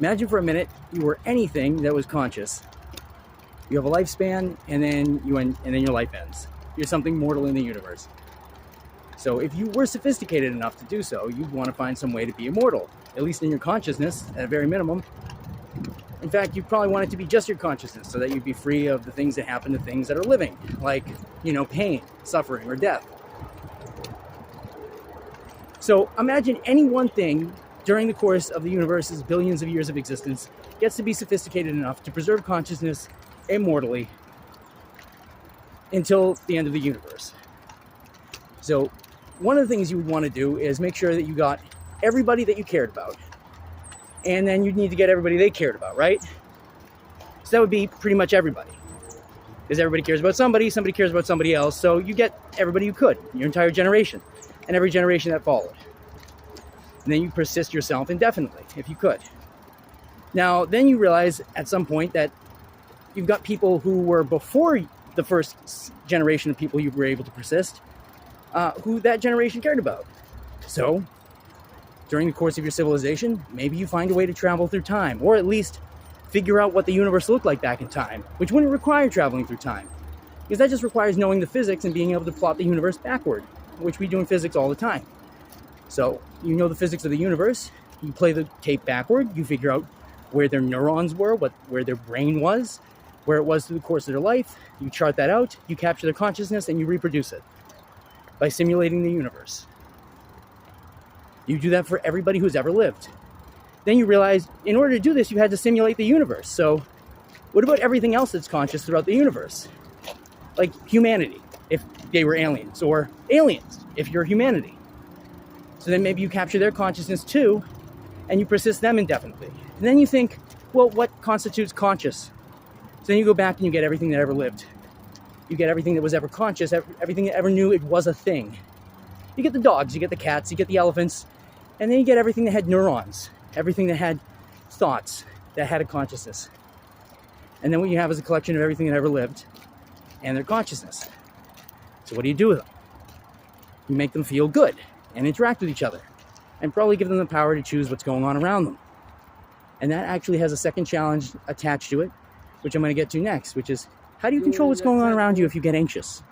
Imagine for a minute you were anything that was conscious. You have a lifespan, and then your life ends. You're something mortal in the universe. So if you were sophisticated enough to do so, you'd want to find some way to be immortal, at least in your consciousness, at a very minimum. In fact, you'd probably want it to be just your consciousness, so that you'd be free of the things that happen to things that are living, like, pain, suffering, or death. So imagine any one thing during the course of the universe's billions of years of existence gets to be sophisticated enough to preserve consciousness immortally until the end of the universe. So one of the things you would want to do is make sure that you got everybody that you cared about. And then you'd need to get everybody they cared about, right? So that would be pretty much everybody. Because everybody cares about somebody cares about somebody else. So you get everybody you could, your entire generation, and every generation that followed. And then you persist yourself indefinitely, if you could. Now, then you realize at some point that you've got people who were before the first generation of people you were able to persist, who that generation cared about. So, during the course of your civilization, maybe you find a way to travel through time, or at least figure out what the universe looked like back in time, which wouldn't require traveling through time, because that just requires knowing the physics and being able to plot the universe backward, which we do in physics all the time. So, you know the physics of the universe, you play the tape backward, you figure out where their neurons were, where their brain was, where it was through the course of their life, you chart that out, you capture their consciousness, and you reproduce it by simulating the universe. You do that for everybody who's ever lived. Then you realize, in order to do this, you had to simulate the universe. So, what about everything else that's conscious throughout the universe? Like humanity, if they were aliens, or aliens, if you're humanity. So then maybe you capture their consciousness too, and you persist them indefinitely. And then you think, well, what constitutes conscious? So then you go back and you get everything that ever lived. You get everything that was ever conscious, everything that ever knew it was a thing. You get the dogs, you get the cats, you get the elephants, and then you get everything that had neurons, everything that had thoughts, that had a consciousness. And then what you have is a collection of everything that ever lived and their consciousness. So what do you do with them? You make them feel good and interact with each other, and probably give them the power to choose what's going on around them. And that actually has a second challenge attached to it, which I'm going to get to next, which is, how do you control what's going on around you if you get anxious?